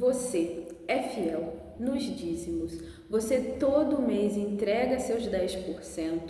Você é fiel nos dízimos, você todo mês entrega seus 10%,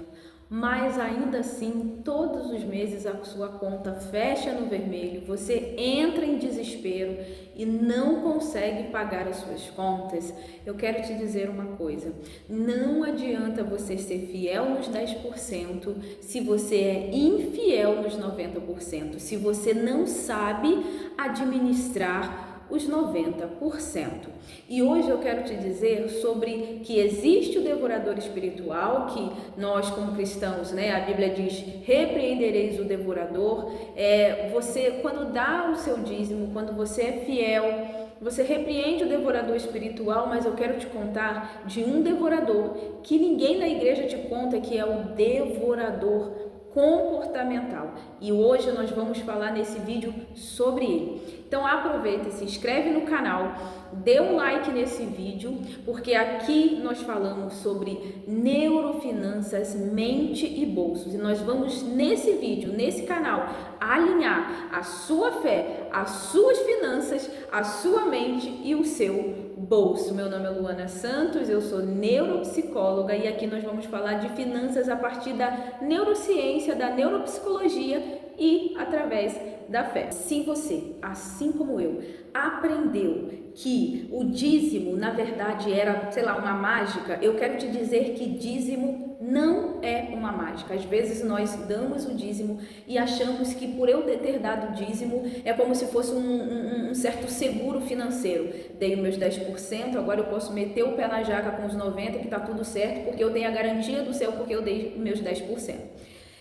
mas ainda assim, todos os meses a sua conta fecha no vermelho, você entra em desespero e não consegue pagar as suas contas. Eu quero te dizer uma coisa, não adianta você ser fiel nos 10% se você é infiel nos 90%, se você não sabe administrar os 90%. E hoje eu quero te dizer sobre que existe o devorador espiritual, que nós como cristãos, a Bíblia diz, repreendereis o devorador. Você, quando dá o seu dízimo, quando você é fiel, você repreende o devorador espiritual, mas eu quero te contar de um devorador que ninguém na igreja te conta, que é o devorador comportamental. E hoje nós vamos falar nesse vídeo sobre ele. Então aproveita, se inscreve no canal, dê um like nesse vídeo, porque aqui nós falamos sobre neurofinanças, mente e bolsos. E nós vamos nesse vídeo, nesse canal, alinhar a sua fé, as suas finanças, a sua mente e o seu bolso. Meu nome é Luana Santos, eu sou neuropsicóloga e aqui nós vamos falar de finanças a partir da neurociência, da neuropsicologia e através da fé. Se você, assim como eu, aprendeu que o dízimo, na verdade, era, uma mágica, eu quero te dizer que dízimo não é uma mágica. Às vezes nós damos o dízimo e achamos que por eu ter dado dízimo é como se fosse um certo seguro financeiro. Dei os meus 10%, agora eu posso meter o pé na jaca com os 90%, que está tudo certo, porque eu tenho a garantia do céu, porque eu dei meus 10%.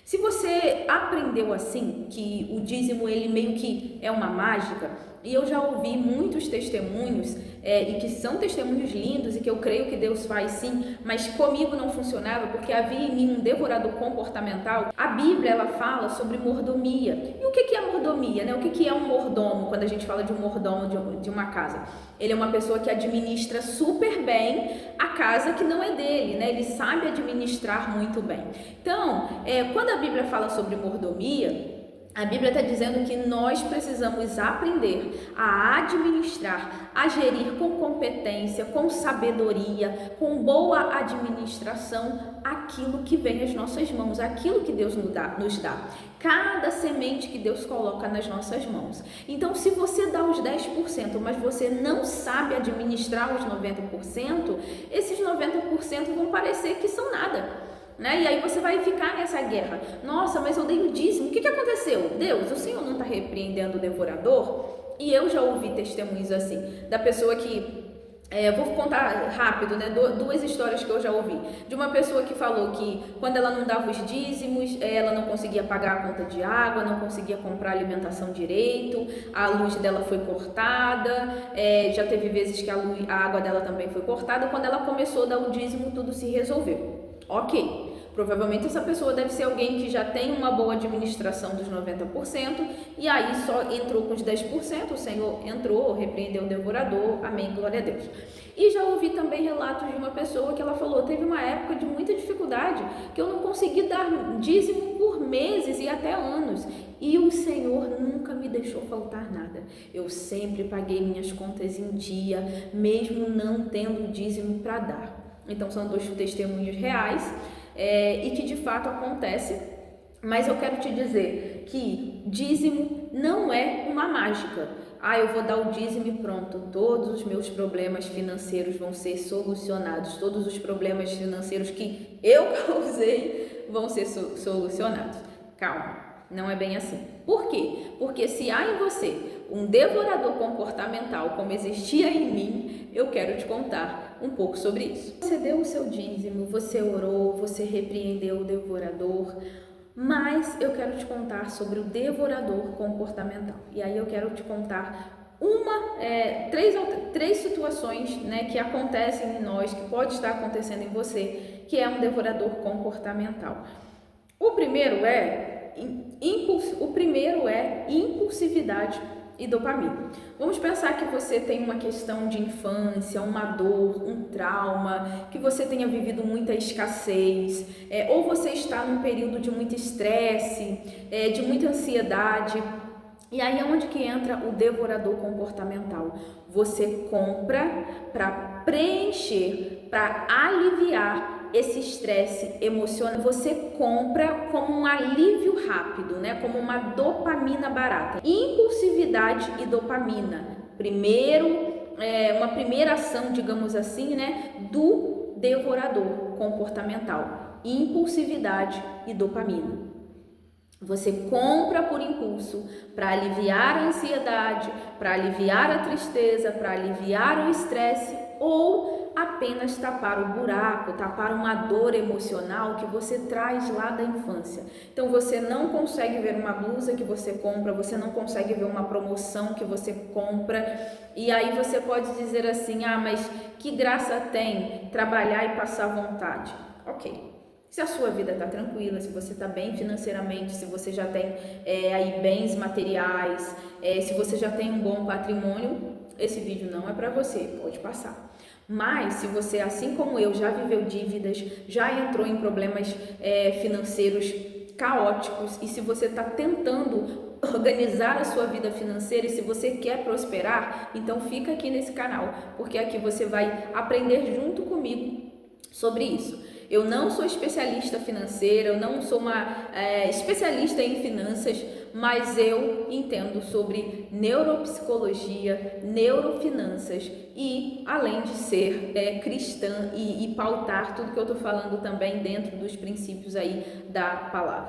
Se você aprendeu assim, que o dízimo ele meio que é uma mágica, e eu já ouvi muitos testemunhos, e que são testemunhos lindos e que eu creio que Deus faz sim, mas comigo não funcionava porque havia em mim um devorador comportamental. A Bíblia ela fala sobre mordomia. E o que é mordomia? O que é um mordomo quando a gente fala de um mordomo de uma casa? Ele é uma pessoa que administra super bem a casa que não é dele, Ele sabe administrar muito bem. Então, quando a Bíblia fala sobre mordomia, a Bíblia está dizendo que nós precisamos aprender a administrar, a gerir com competência, com sabedoria, com boa administração aquilo que vem às nossas mãos, aquilo que Deus nos dá. Cada semente que Deus coloca nas nossas mãos. Então, se você dá os 10%, mas você não sabe administrar os 90%, esses 90% vão parecer que são nada. E aí você vai ficar nessa guerra. Nossa, mas eu dei o dízimo. O que aconteceu? Deus, o Senhor não está repreendendo o devorador? E eu já ouvi testemunhos assim, da pessoa que... vou contar rápido, duas histórias que eu já ouvi. De uma pessoa que falou que quando ela não dava os dízimos, ela não conseguia pagar a conta de água, não conseguia comprar alimentação direito, a luz dela foi cortada, já teve vezes que a água dela também foi cortada. Quando ela começou a dar o dízimo, tudo se resolveu. Ok. Provavelmente essa pessoa deve ser alguém que já tem uma boa administração dos 90% e aí só entrou com os 10%, o Senhor entrou, repreendeu o devorador, amém, glória a Deus. E já ouvi também relatos de uma pessoa que ela falou, teve uma época de muita dificuldade, que eu não consegui dar dízimo por meses e até anos, e o Senhor nunca me deixou faltar nada. Eu sempre paguei minhas contas em dia, mesmo não tendo dízimo para dar. Então são dois testemunhos reais, e que de fato acontece, mas eu quero te dizer que dízimo não é uma mágica. Eu vou dar o dízimo e pronto, todos os meus problemas financeiros vão ser solucionados, todos os problemas financeiros que eu causei vão ser solucionados. Calma, não é bem assim. Por quê? Porque se há em você um devorador comportamental como existia em mim, eu quero te contar um pouco sobre isso. Você deu o seu dízimo, você orou, você repreendeu o devorador, mas eu quero te contar sobre o devorador comportamental. E aí eu quero te contar três situações, que acontecem em nós, que pode estar acontecendo em você, que é um devorador comportamental. O primeiro é impulsividade e dopamina. Vamos pensar que você tem uma questão de infância, uma dor, um trauma, que você tenha vivido muita escassez, ou você está num período de muito estresse, de muita ansiedade. E aí é onde que entra o devorador comportamental. Você compra para preencher, para aliviar esse estresse emocional. Você compra como um alívio rápido, né? Como uma dopamina barata. Impulsividade e dopamina. Uma primeira ação, digamos assim, né? Do devorador comportamental. Impulsividade e dopamina. Você compra por impulso para aliviar a ansiedade, para aliviar a tristeza, para aliviar o estresse ou apenas tapar o buraco, tapar uma dor emocional que você traz lá da infância. Então você não consegue ver uma blusa que você compra, você não consegue ver uma promoção que você compra e aí você pode dizer assim, mas que graça tem trabalhar e passar vontade? Ok. Se a sua vida está tranquila, se você está bem financeiramente, se você já tem aí bens materiais, se você já tem um bom patrimônio, esse vídeo não é para você, pode passar. Mas se você, assim como eu, já viveu dívidas, já entrou em problemas financeiros caóticos e se você está tentando organizar a sua vida financeira e se você quer prosperar, então fica aqui nesse canal, porque aqui você vai aprender junto comigo sobre isso. Eu não sou especialista financeira, eu não sou uma especialista em finanças, mas eu entendo sobre neuropsicologia, neurofinanças e, além de ser cristã e pautar tudo que eu estou falando também dentro dos princípios aí da palavra.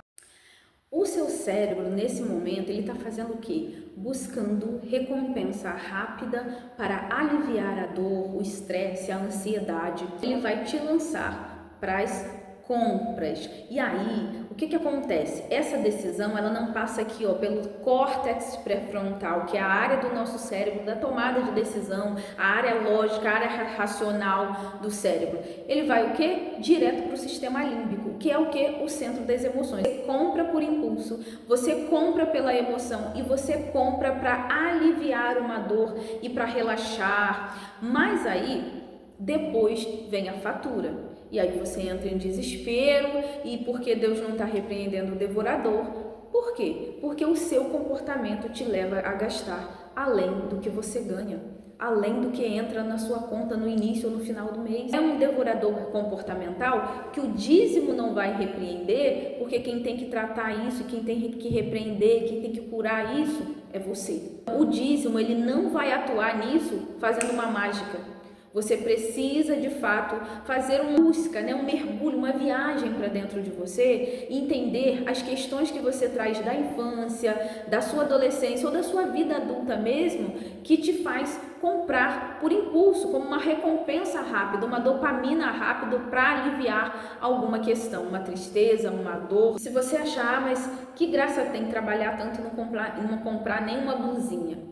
O seu cérebro, nesse momento, ele está fazendo o quê? Buscando recompensa rápida para aliviar a dor, o estresse, a ansiedade. Ele vai te lançar para as compras. E aí, o que acontece? Essa decisão, ela não passa aqui, pelo córtex pré-frontal, que é a área do nosso cérebro da tomada de decisão, a área lógica, a área racional do cérebro. Ele vai o quê? Direto para o sistema límbico, que é o quê? O centro das emoções. Você compra por impulso, você compra pela emoção e você compra para aliviar uma dor e para relaxar. Mas aí, depois vem a fatura. E aí você entra em desespero e porque Deus não está repreendendo o devorador. Por quê? Porque o seu comportamento te leva a gastar além do que você ganha, além do que entra na sua conta no início ou no final do mês. É um devorador comportamental que o dízimo não vai repreender, porque quem tem que tratar isso, quem tem que repreender, quem tem que curar isso é você. O dízimo, ele não vai atuar nisso fazendo uma mágica. Você precisa, de fato, fazer uma busca, um mergulho, uma viagem para dentro de você e entender as questões que você traz da infância, da sua adolescência ou da sua vida adulta mesmo, que te faz comprar por impulso, como uma recompensa rápida, uma dopamina rápida para aliviar alguma questão, uma tristeza, uma dor. Se você achar, mas que graça tem trabalhar tanto e não comprar nenhuma blusinha?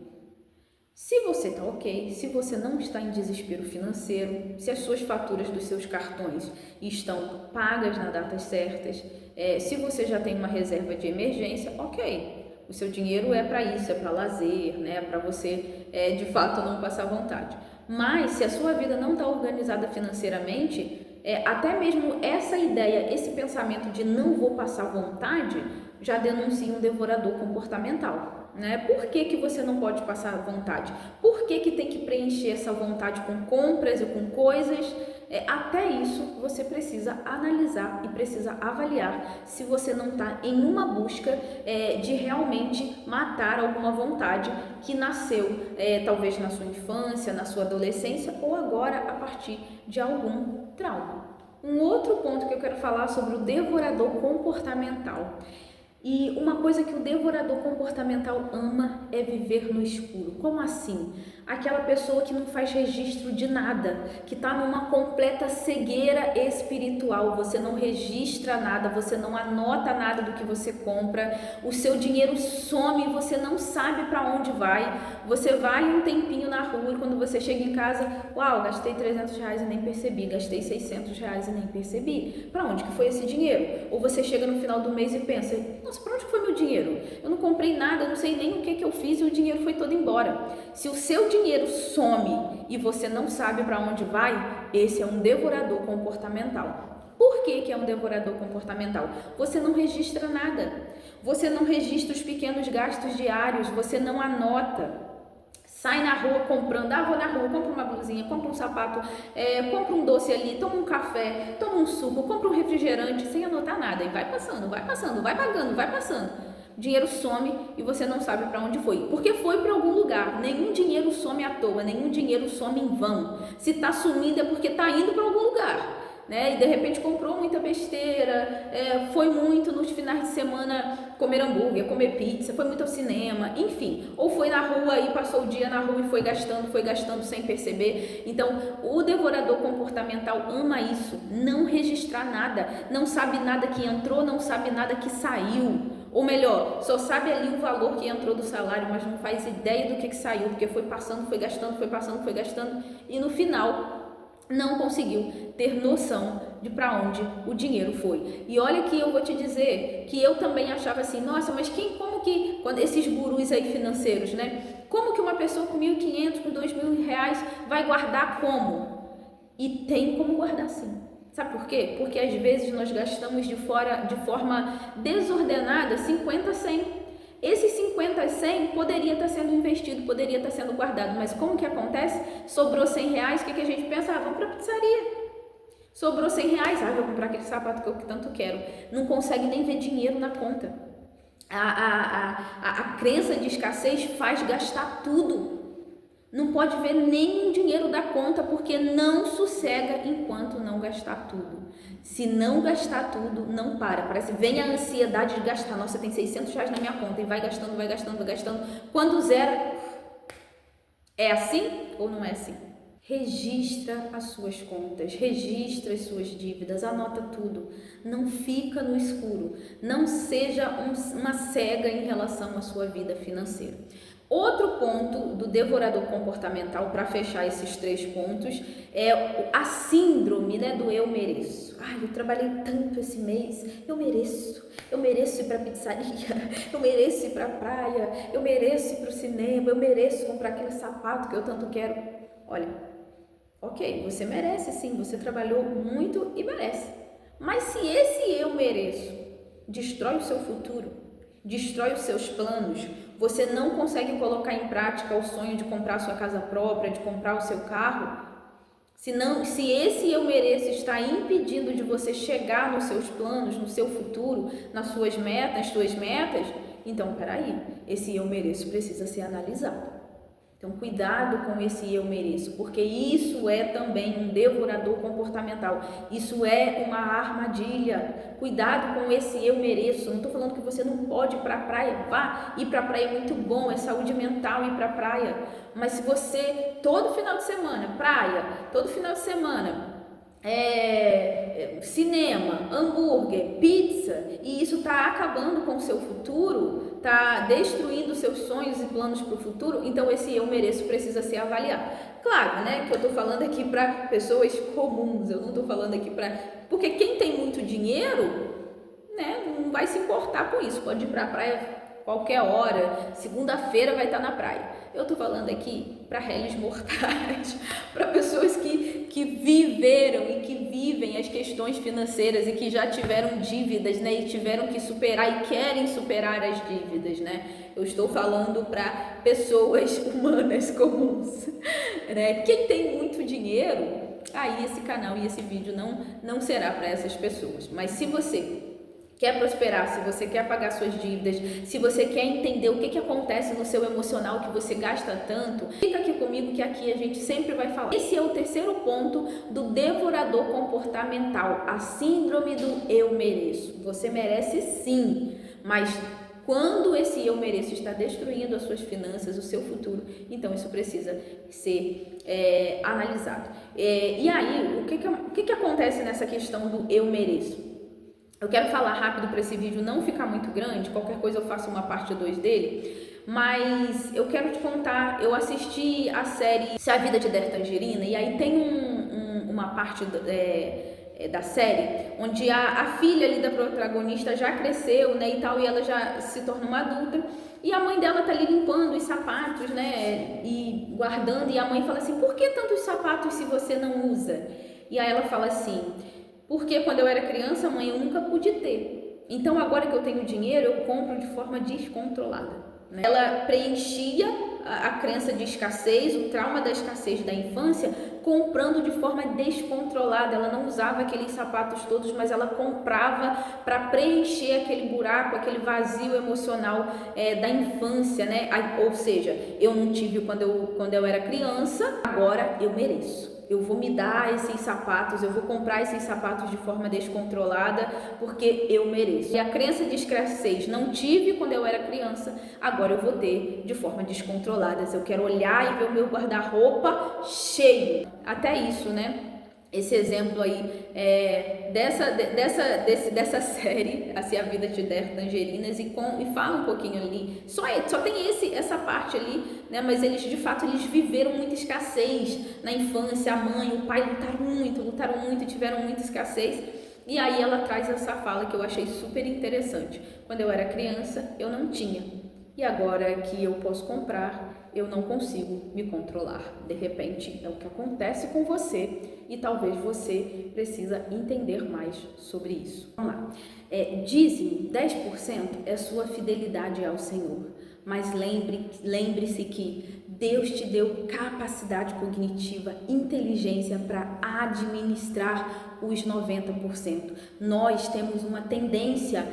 Se você está ok, se você não está em desespero financeiro, se as suas faturas dos seus cartões estão pagas nas datas certas, se você já tem uma reserva de emergência, ok. O seu dinheiro é para isso, é para lazer, para você de fato não passar vontade. Mas se a sua vida não está organizada financeiramente, até mesmo essa ideia, esse pensamento de não vou passar vontade, já denuncia um devorador comportamental. Por que você não pode passar vontade? Por que tem que preencher essa vontade com compras e com coisas? Até isso você precisa analisar e precisa avaliar se você não está em uma busca de realmente matar alguma vontade que nasceu talvez na sua infância, na sua adolescência ou agora a partir de algum trauma. Um outro ponto que eu quero falar sobre o devorador comportamental. E uma coisa que o devorador comportamental ama é viver no escuro. Como assim? Aquela pessoa que não faz registro de nada, que está numa completa cegueira espiritual. Você não registra nada, você não anota nada do que você compra, o seu dinheiro some e você não sabe para onde vai. Você vai um tempinho na rua e quando você chega em casa, uau, gastei R$300 e nem percebi, gastei R$600 e nem percebi. Para onde que foi esse dinheiro? Ou você chega no final do mês e pensa, nossa, para onde foi meu dinheiro? Eu não comprei nada, eu não sei nem o que eu fiz e o dinheiro foi todo embora. Se o seu dinheiro some e você não sabe para onde vai, esse é um devorador comportamental. Por que que é um devorador comportamental? Você não registra nada, você não registra os pequenos gastos diários, você não anota. Sai na rua comprando, vou na rua, compra uma blusinha, compra um sapato, compra um doce ali, toma um café, toma um suco, compra um refrigerante, sem anotar nada. E vai passando, vai pagando, vai passando. O dinheiro some e você não sabe para onde foi. Porque foi para algum lugar. Nenhum dinheiro some à toa, nenhum dinheiro some em vão. Se está sumindo é porque está indo para algum lugar. Né? E de repente comprou muita besteira, foi muito nos finais de semana comer hambúrguer, comer pizza, foi muito ao cinema, enfim, ou foi na rua e passou o dia na rua e foi gastando sem perceber. Então, o devorador comportamental ama isso, não registrar nada, não sabe nada que entrou, não sabe nada que saiu, ou melhor, só sabe ali o valor que entrou do salário, mas não faz ideia do que saiu, porque foi passando, foi gastando, e no final não conseguiu ter noção de para onde o dinheiro foi. E olha que eu vou te dizer que eu também achava assim, nossa, mas quando esses gurus aí financeiros, né? Como que uma pessoa com 1.500, com 2.000 reais vai guardar como? E tem como guardar sim. Sabe por quê? Porque às vezes nós gastamos de forma desordenada 50, 100. Esses 50 a 100 poderia estar sendo investido, poderia estar sendo guardado, mas como que acontece? Sobrou 100 reais, o que a gente pensa? Vamos para a pizzaria. Sobrou 100 reais, vou comprar aquele sapato que eu tanto quero. Não consegue nem ver dinheiro na conta. A crença de escassez faz gastar tudo. Não pode ver nenhum dinheiro da conta porque não sossega enquanto não gastar tudo. Se não gastar tudo, não para. Parece que vem a ansiedade de gastar. Nossa, tem 600 reais na minha conta e vai gastando. Quando zera, é assim ou não é assim? Registra as suas contas, registra as suas dívidas, anota tudo. Não fica no escuro. Não seja uma cega em relação à sua vida financeira. Outro ponto do devorador comportamental, para fechar esses 3 pontos, é a síndrome, né, do eu mereço. Eu trabalhei tanto esse mês, eu mereço ir para a pizzaria, eu mereço ir para a praia, eu mereço ir para o cinema, eu mereço comprar aquele sapato que eu tanto quero. Olha, ok, você merece sim, você trabalhou muito e merece. Mas se esse eu mereço destrói o seu futuro, destrói os seus planos, você não consegue colocar em prática o sonho de comprar a sua casa própria, de comprar o seu carro, se esse eu mereço está impedindo de você chegar nos seus planos, no seu futuro, nas suas metas, então peraí, esse eu mereço precisa ser analisado. Então, cuidado com esse eu mereço, porque isso é também um devorador comportamental. Isso é uma armadilha. Cuidado com esse eu mereço. Não estou falando que você não pode ir para a praia. Vá, ir para a praia é muito bom, é saúde mental ir para a praia. Mas se você, todo final de semana, praia, todo final de semana, cinema, hambúrguer, pizza, e isso está acabando com o seu futuro, está destruindo seus sonhos e planos para o futuro, então esse eu mereço precisa ser avaliado. Claro, né, que eu estou falando aqui para pessoas comuns, eu não estou falando aqui porque quem tem muito dinheiro, né, não vai se importar com isso, pode ir para a praia qualquer hora, segunda-feira vai estar na praia. Eu estou falando aqui para réis mortais, para pessoas que viveram e que vivem as questões financeiras e que já tiveram dívidas, né, e tiveram que superar e querem superar as dívidas, né? Eu estou falando para pessoas humanas comuns, né? Quem tem muito dinheiro, aí esse canal e esse vídeo não será para essas pessoas. Mas se você quer prosperar, se você quer pagar suas dívidas, se você quer entender o que acontece no seu emocional que você gasta tanto, fica aqui comigo que aqui a gente sempre vai falar. Esse é o 3º ponto do devorador comportamental, a síndrome do eu mereço. Você merece sim, mas quando esse eu mereço está destruindo as suas finanças, o seu futuro, então isso precisa ser analisado. E aí, o que acontece nessa questão do eu mereço? Eu quero falar rápido para esse vídeo não ficar muito grande, qualquer coisa eu faço uma parte 2 dele, mas eu quero te contar, eu assisti a série Se a Vida Te Der Tangerina, e aí tem uma parte da série onde a filha ali da protagonista já cresceu, né, e tal, e ela já se torna uma adulta, e a mãe dela tá ali limpando os sapatos, né, e guardando, e a mãe fala assim, por que tantos sapatos se você não usa? E aí ela fala assim, Porque quando eu era criança, mãe, eu nunca pude ter. Então agora que eu tenho dinheiro, eu compro de forma descontrolada. Ela preenchia a crença de escassez, o trauma da escassez da infância, comprando de forma descontrolada. Ela não usava aqueles sapatos todos, mas ela comprava para preencher aquele buraco, aquele vazio emocional da infância, né? Ou seja, eu não tive quando eu era criança, agora eu mereço. Eu vou me dar esses sapatos, eu vou comprar esses sapatos de forma descontrolada porque eu mereço. E a crença de escassez não tive quando eu era criança, agora eu vou ter de forma descontrolada. Se eu quero olhar e ver o meu guarda-roupa cheio, até isso, né? Esse exemplo aí dessa série, assim, A Vida Te Der Tangerinas, e fala um pouquinho ali, só tem essa parte ali, né? Mas eles, de fato, eles viveram muita escassez na infância, a mãe, o pai lutaram muito, tiveram muita escassez. E aí ela traz essa fala que eu achei super interessante. Quando eu era criança, eu não tinha. E agora que eu posso comprar, eu não consigo me controlar. De repente, é o que acontece com você e talvez você precisa entender mais sobre isso. Vamos lá. Dízimo, 10% é sua fidelidade ao Senhor. Mas lembre-se que Deus te deu capacidade cognitiva, inteligência para administrar os 90%. Nós temos uma tendência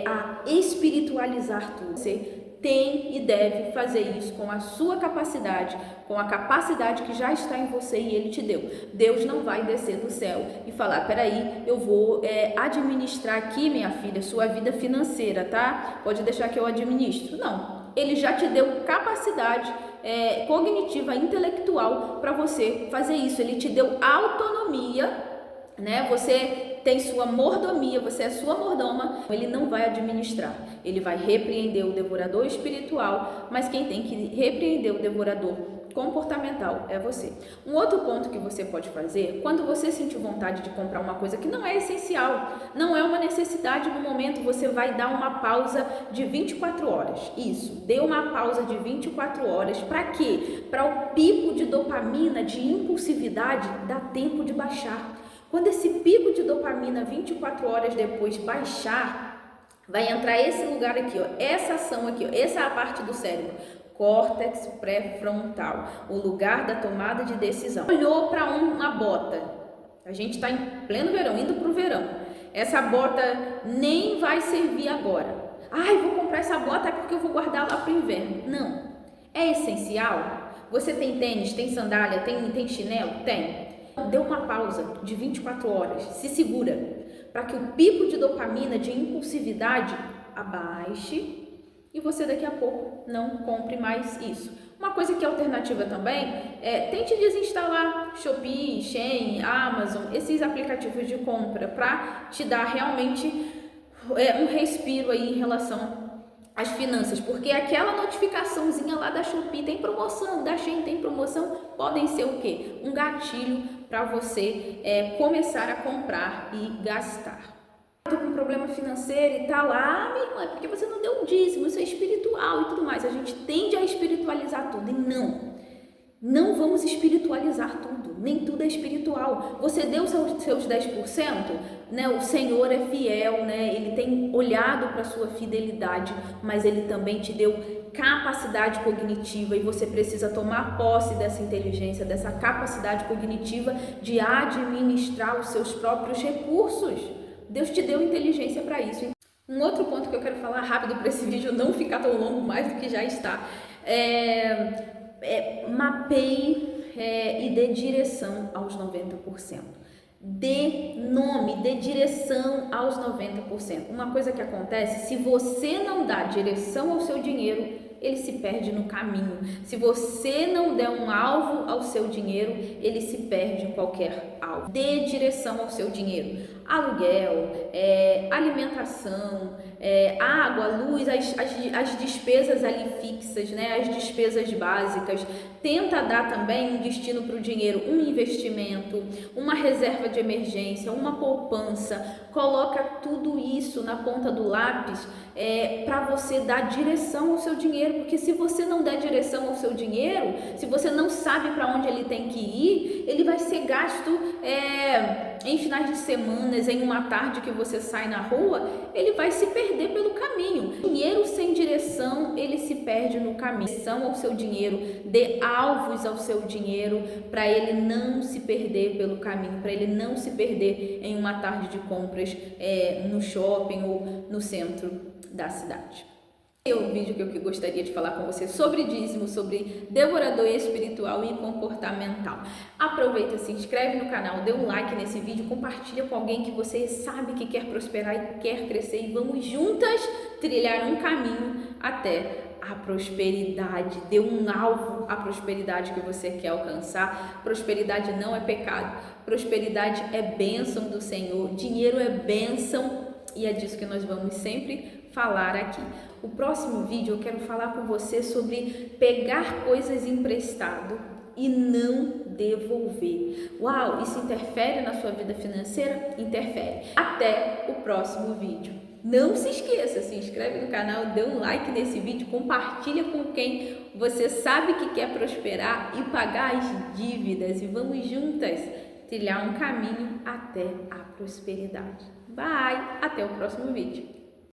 a espiritualizar tudo. Você tem e deve fazer isso com a sua capacidade, com a capacidade que já está em você e Ele te deu. Deus não vai descer do céu e falar, peraí, eu vou administrar aqui, minha filha, sua vida financeira, tá? Pode deixar que eu administro. Não, Ele já te deu capacidade cognitiva, intelectual para você fazer isso. Ele te deu autonomia, né? Você tem sua mordomia, você é sua mordoma. Ele não vai administrar, ele vai repreender o devorador espiritual, mas quem tem que repreender o devorador comportamental é você. Um outro ponto que você pode fazer, quando você sentir vontade de comprar uma coisa que não é essencial, não é uma necessidade no momento, você vai dar uma pausa de 24 horas. Isso, dê uma pausa de 24 horas. Para quê? Para o pico de dopamina, de impulsividade, dar tempo de baixar. Quando esse pico de dopamina 24 horas depois baixar, vai entrar esse lugar aqui, ó, essa ação aqui, ó, essa é a parte do cérebro, córtex pré-frontal, o lugar da tomada de decisão. Olhou para uma bota, a gente está em pleno verão, indo para o verão, essa bota nem vai servir agora. Vou comprar essa bota porque eu vou guardar lá para o inverno. Não, é essencial? Você tem tênis, tem sandália, tem chinelo? Tem. Dê uma pausa de 24 horas, se segura, para que o pico de dopamina, de impulsividade abaixe e você daqui a pouco não compre mais isso. Uma coisa que é alternativa também tente desinstalar Shopee, Shein, Amazon, esses aplicativos de compra para te dar realmente um respiro aí em relação as finanças, porque aquela notificaçãozinha lá da Shopee tem promoção, da Shein tem promoção, podem ser o quê? Um gatilho para você começar a comprar e gastar. Estou com um problema financeiro e tá lá, minha irmã, porque você não deu um dízimo, isso é espiritual e tudo mais. A gente tende a espiritualizar tudo e não vamos espiritualizar tudo, nem tudo é espiritual. Você deu seus 10%, né? O Senhor é fiel, né? Ele tem olhado para a sua fidelidade, mas Ele também te deu capacidade cognitiva e você precisa tomar posse dessa inteligência, dessa capacidade cognitiva de administrar os seus próprios recursos. Deus te deu inteligência para isso. Um outro ponto que eu quero falar rápido para esse vídeo não ficar tão longo mais do que já está, mapeie e dê direção aos 90%. Dê nome, dê direção aos 90%. Uma coisa que acontece, se você não dá direção ao seu dinheiro, ele se perde no caminho. Se você não der um alvo ao seu dinheiro, ele se perde em qualquer alvo. Dê direção ao seu dinheiro. Aluguel, alimentação, água, luz, as despesas ali fixas, né? As despesas básicas. Tenta dar também um destino para o dinheiro, um investimento, uma reserva de emergência, uma poupança. Coloca tudo isso na ponta do lápis para você dar direção ao seu dinheiro, porque se você não der direção ao seu dinheiro, se você não sabe para onde ele tem que ir, ele vai ser gasto em finais de semanas, em uma tarde que você sai na rua, ele vai se perder pelo caminho. Dinheiro sem direção, ele se perde no caminho. Direção ao seu dinheiro, dê alvos ao seu dinheiro para ele não se perder pelo caminho, para ele não se perder em uma tarde de compras no shopping ou no centro da cidade. É um vídeo que eu gostaria de falar com você sobre dízimo, sobre devorador espiritual e comportamental. Aproveita, se inscreve no canal, dê um like nesse vídeo, compartilha com alguém que você sabe que quer prosperar e quer crescer, e vamos juntas trilhar um caminho até a prosperidade. Dê um alvo à prosperidade que você quer alcançar. Prosperidade não é pecado, prosperidade é bênção do Senhor, dinheiro é bênção, e é disso que nós vamos sempre falar aqui. O próximo vídeo eu quero falar com você sobre pegar coisas emprestado e não devolver. Uau, isso interfere na sua vida financeira? Interfere. Até o próximo vídeo. Não se esqueça, se inscreve no canal, dê um like nesse vídeo, compartilha com quem você sabe que quer prosperar e pagar as dívidas, e vamos juntas trilhar um caminho até a prosperidade. Bye! Até o próximo vídeo.